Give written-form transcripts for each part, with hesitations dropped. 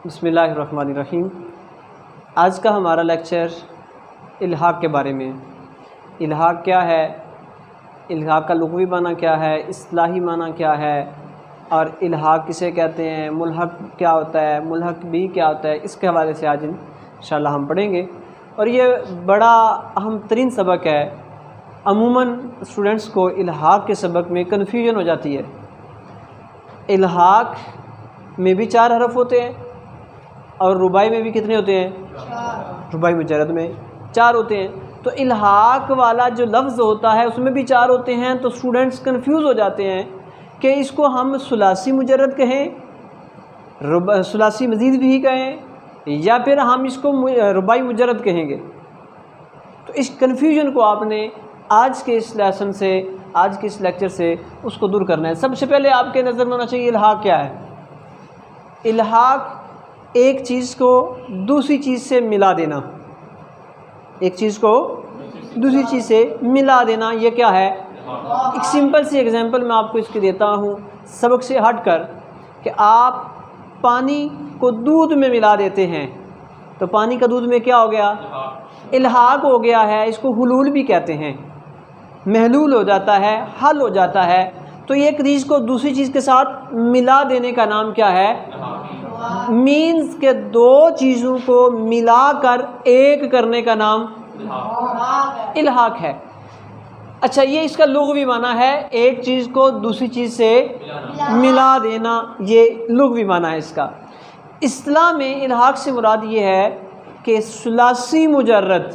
बिस्मिल्लाहिर्रहमानिर्रहीम। आज का हमारा लेक्चर इल्हाक़ के बारे में। इल्हाक़ क्या है, इल्हाक़ का लुग़वी माना क्या है, इस्लाही माना क्या है, और इल्हाक़ किसे कहते हैं, मुल्हक़ क्या होता है, मुल्हक़ भी क्या होता है, इसके हवाले से आज इंशाअल्लाह हम पढ़ेंगे। और ये बड़ा अहम तरीन सबक है। अमूमन स्टूडेंट्स को इल्हाक़ के सबक में कन्फ्यूजन हो जाती है। इल्हाक़ में भी 4 हरफ होते हैं और रुबाई में भी कितने होते हैं, 4। रुबाई मुजर्रद में 4 होते हैं। तो इल्हाक़ वाला जो लफ्ज़ होता है उसमें भी 4 होते हैं। तो स्टूडेंट्स कंफ्यूज हो जाते हैं कि इसको हम सुलासी मुजर्रद कहें, सुलासी मज़ीद भी कहें, या फिर हम इसको रुबाई मुजर्रद कहेंगे। तो इस कन्फ्यूजन को आपने आज के इस लेसन से, आज के इस लेक्चर से उसको दूर करना है। सबसे पहले आपके नज़र में होना चाहिए इल्हाक़ क्या है। इल्हाक़ एक चीज़ को दूसरी चीज़ से मिला देना, एक चीज़ को दूसरी चीज़ से मिला देना, ये क्या है। एक सिंपल सी एग्जांपल मैं आपको इसकी देता हूँ सबक से हटकर, कि आप पानी को दूध में मिला देते हैं तो पानी का दूध में क्या हो गया, इल्हाक़ हो गया है। इसको हुलूल भी कहते हैं, महलूल हो जाता है, हल हो जाता है। तो एक चीज़ को दूसरी चीज़ के साथ मिला देने का नाम क्या है, मीन्स के 2 चीज़ों को मिलाकर एक करने का नाम इल्हाक़ है। अच्छा, ये इसका लुग़वी माना है, एक चीज़ को दूसरी चीज़ से मिला देना, ये लुग़वी माना है इसका। इस्लाह में इल्हाक़ से मुराद ये है कि सुलासी मुजर्रद,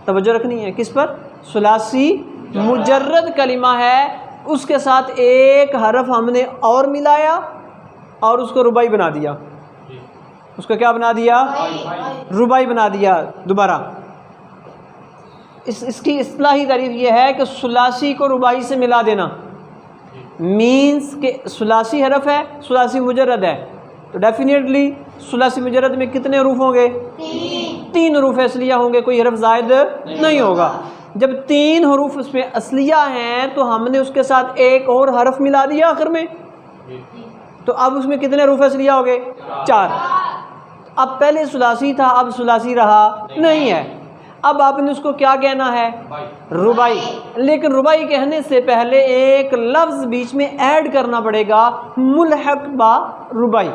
तवज्जो रखनी है किस पर, सुलासी मुजर्रद कलिमा है, उसके साथ एक हरफ हमने और मिलाया और उसको रुबाई बना दिया। उसको क्या बना दिया, रुबाई बना दिया दोबारा। इसकी इस्लाही तारीफ़ ये है कि सुलासी को रुबाई से मिला देना, मीन्स के सुलासी हरफ है, सुलासी मुजर्रद है, तो डेफिनेटली सुलासी मुजर्रद में कितने हरूफ होंगे, 3 हरूफ असलिया होंगे, कोई हरफ ज़ायद नहीं होगा। जब 3 हरूफ उसमें असलिया हैं तो हमने उसके साथ एक और हरफ मिला दिया आखिर में, तो अब उसमें कितने हरूफ असलिया हो गए, 4। अब पहले सुलासी था, अब सुलासी रहा नहीं है। अब आपने उसको क्या कहना है, रुबाई। लेकिन रुबाई कहने से पहले एक लफ्ज़ बीच में ऐड करना पड़ेगा, मुल्हक़ बा रुबाई,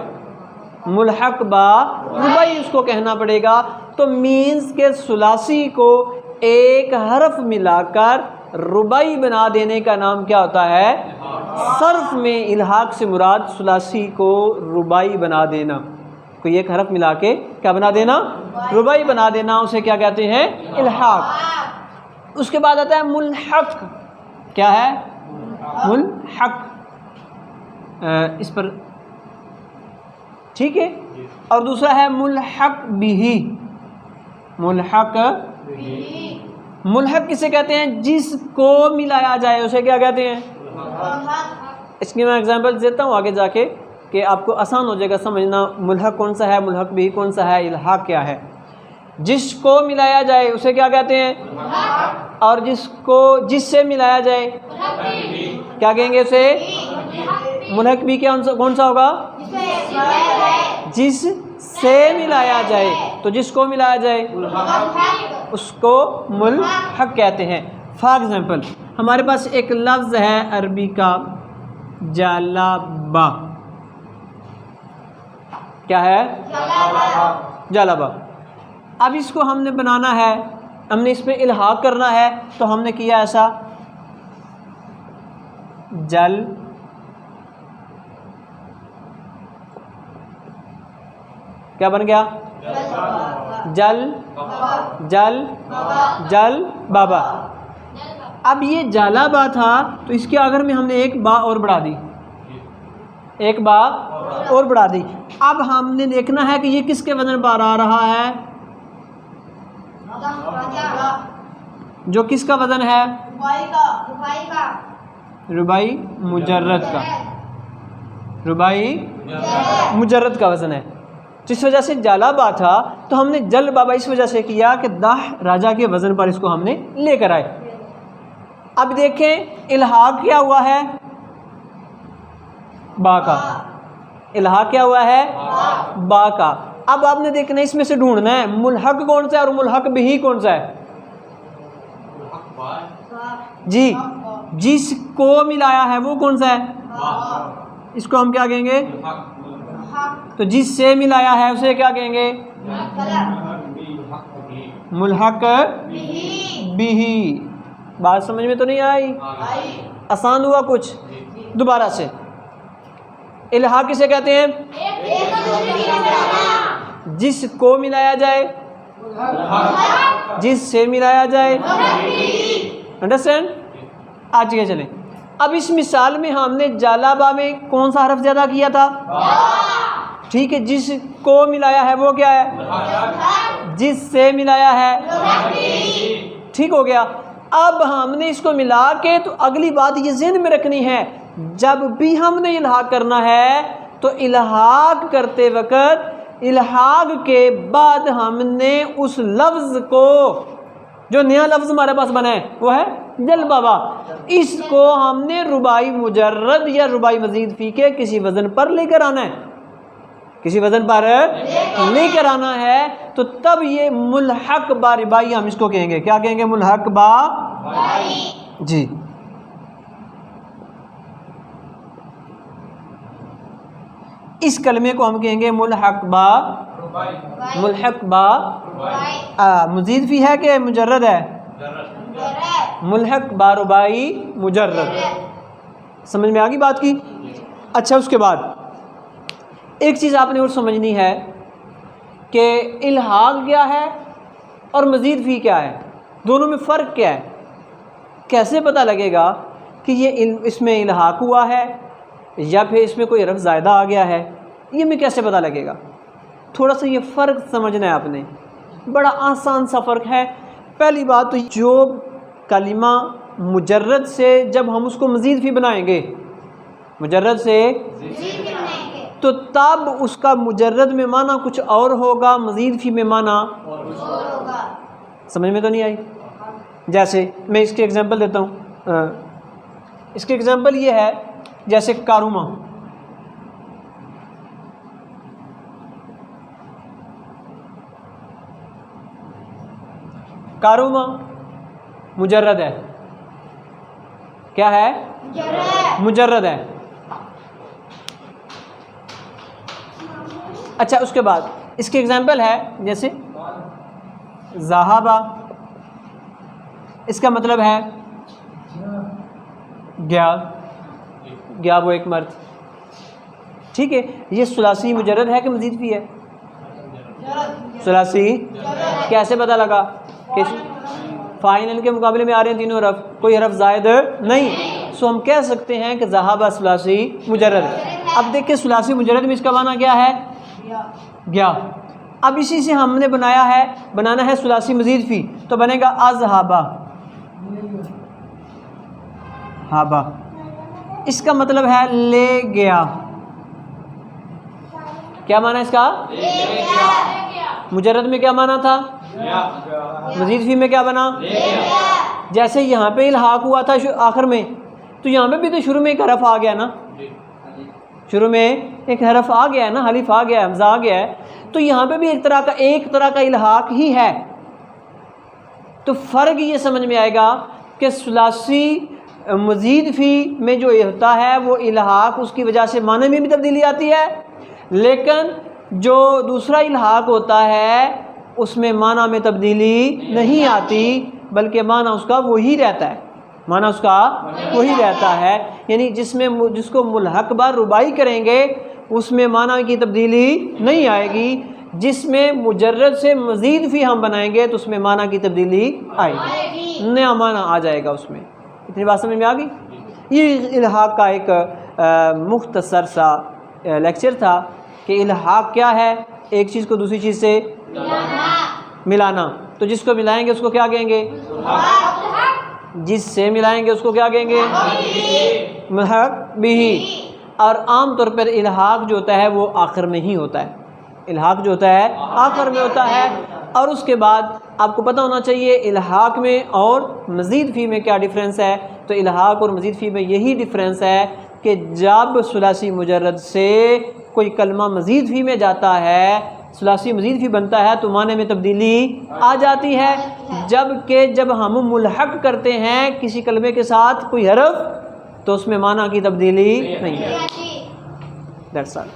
मुल्हक़ बा रुबाई उसको कहना पड़ेगा। तो मीन्स के सुलासी को एक हरफ मिलाकर रुबाई बना देने का नाम क्या होता है, सर्फ में इल्हाक़ से मुराद सुलासी को रुबाई बना देना, कोई एक हरफ मिला के क्या बना देना, रुबाई बना देना, उसे क्या कहते हैं, इल्हाक़। उसके बाद आता है मुल्हक़। क्या है, मुल्हक़, इस पर ठीक है। और दूसरा है मुल्हक़ बिही। मुल्हक़, मुल्हक़ किसे कहते हैं, जिसको मिलाया जाए उसे क्या कहते हैं। इसकी मैं एग्जांपल देता हूँ आगे जाके कि आपको आसान हो जाएगा समझना, मुल्हक़ कौन सा है, मुल्हक़ बिही कौन सा है, इल्हाक़ क्या है। जिसको मिलाया जाए उसे क्या कहते हैं, और जिससे मिलाया जाए क्या कहेंगे उसे, मुल्हक़ भी क्या कौन सा होगा, जिससे मिलाया जाए। तो जिसको मिलाया जाए उसको मुल्हक़ कहते हैं। फॉर एग्जांपल हमारे पास एक लफ्ज़ है अरबी का जालाबा। क्या है, जालाबा। अब इसको हमने बनाना है, हमने इस पर इल्हाक़ करना है, तो हमने किया ऐसा, जल क्या बन गया, जल जल जल बाबा। अब ये जालाबा था तो इसके आखिर में हमने एक बा और बढ़ा दी, एक बा और बढ़ा दी। अब हमने देखना है कि ये किसके वजन पर आ रहा है, जो किसका वजन है, रुबाई मुजर्रद का, रुबाई मुजर्रद का वजन है। जिस वजह से जालाबा था तो हमने जल बाबा इस वजह से किया कि दाह राजा के वजन पर इसको हमने लेकर आए। अब देखें इल्हाक़ क्या हुआ है, बा का, इल्हाक क्या हुआ है? बा का। अब आपने देखना इसमें से ढूंढना है मुल्हक कौन सा है और मुल्हक बिही कौन सा है। जी, जिसको मिलाया है वो कौन सा है? इसको हम क्या कहेंगे? तो जिससे मिलाया है उसे क्या कहेंगे? मुल्हक बिही। बात समझ में तो नहीं आई? आसान हुआ कुछ? दोबारा से, इल्हाक किसे कहते हैं? जिसको मिलाया जाए, जिससे मिलाया जाए। अंडरस्टैंड? आज के चलें। अब इस मिसाल में हमने जालाबा में कौन सा हरफ ज्यादा किया था? ठीक है, जिसको मिलाया है वो क्या है? जिससे मिलाया है। ठीक हो गया। अब हमने इसको मिला के, तो अगली बात ये ज़हन में रखनी है, जब भी हमने इल्हाक करना है तो इल्हाक करते वक्त इल्हाक के बाद हमने उस लफ्ज़ को, जो नया लफ्ज़ हमारे पास बना है वो है जलबाबा, इसको हमने रुबाई मुजर्रद या रुबाई मजीद फी के किसी वज़न पर लेकर आना है, किसी वज़न पर लेकर आना है। तो तब ये मुल्हक बा रिबाई हम इसको कहेंगे। क्या कहेंगे? मुल्हक बा जी। इस कलमे को हम कहेंगे मुल्हक बा। मुल्हक बा मजीद फी है कि मुजर्रद है? मुल्हक बा रुबाई मुजर्रद। समझ में आ गई बात की? अच्छा, उसके बाद एक चीज़ आपने और समझनी है कि इल्हाक क्या है और मजीद फी क्या है, दोनों में फ़र्क क्या है। कैसे पता लगेगा कि ये इसमें इल्हाक हुआ है या फिर इसमें कोई हरफ ज़ायदा आ गया है, ये में कैसे पता लगेगा? थोड़ा सा ये फ़र्क समझना है आपने, बड़ा आसान सा फ़र्क है। पहली बात तो जो कलिमा मुजर्रद से जब हम उसको मज़ीद फी बनाएंगे, मुजर्रद से, तो तब उसका मुजर्रद में माना कुछ और होगा, मज़ीद फी में माना होगा। समझ में तो नहीं आई? जैसे मैं इसके एग्जांपल देता हूँ। इसके एग्जांपल ये है, जैसे कारुमा, कारुमा मुजर्रद है। क्या है? मुजर्रद है। अच्छा, उसके बाद इसके एग्जांपल है, जैसे ज़हाबा, इसका मतलब है गया, गया वो एक मर्द। ठीक है, ये सुलासी मुजर्रद है कि मजीद फी है? सुलासी। कैसे पता लगा कि फाइनल के मुकाबले में आ रहे हैं तीनों हरफ, कोई हरफ ज़ायद नहीं। सो हम कह सकते हैं कि ज़हाबा सुलासी मुजर्रद है। अब देखिए, सुलासी मुजर्रद में इसका माना क्या है? गया। अब इसी से हमने बनाना है सुलासी मजीद फी, तो बनेगा अज़हाबा हाबा। इसका मतलब है ले गया। क्या माना इसका? ले गया। मुजर्रद में क्या माना था? मजीद फी में क्या बना? ले गया। जैसे यहाँ पे इल्हाक हुआ था आखिर में, तो यहाँ पे भी तो शुरू में एक हरफ आ गया ना, शुरू में एक हरफ आ गया है ना, हलीफ आ गया है, हमजा आ गया है। तो यहाँ पे भी एक तरह का इल्हाक ही है। तो फ़र्क ये समझ में आएगा कि सुलासी मजीद फ़ी में जो होता है वो इल्हाक, उसकी वजह से माने में भी तब्दीली आती है, लेकिन जो दूसरा इल्हाक होता है उसमें माना में तब्दीली नहीं आती, बल्कि माना उसका वही रहता है, माना उसका वही रहता है। यानी जिसको मुल्हक बार रुबाई करेंगे उसमें माना की तब्दीली नहीं आएगी, जिसमें मुजर्रद से मज़ीद फ़ी हम बनाएंगे तो उसमें माना की तब्दीली आएगी, नया माना आ जाएगा उसमें। इतनी बात समझ में आ गई? ये इल्हाक का एक मुख्तसर सा लेक्चर था कि इल्हाक क्या है, एक चीज़ को दूसरी चीज़ से मिलाना। तो जिसको मिलाएंगे उसको क्या कहेंगे? जिससे मिलाएंगे उसको क्या कहेंगे? मुल्हक बिही। और आम तौर पर इल्हाक जो होता है वो आखिर में ही होता है, इल्हाक जो होता है आखिर में होता है। और उसके बाद आपको पता होना चाहिए इल्हाक में और मज़ीद फ़ी में क्या डिफरेंस है। तो इल्हाक और मज़ीद फ़ी में यही डिफरेंस है कि जब सुलासी मुजर्रद से कोई कलमा मज़ीद फ़ी में जाता है, सुलासी मज़ीद फ़ी बनता है, तो माने में तब्दीली आ जाती है। जबकि जब हम मुल्हक करते हैं किसी कलमे के साथ कोई हरफ, तो उसमें माना की तब्दीली नहीं है। That's all.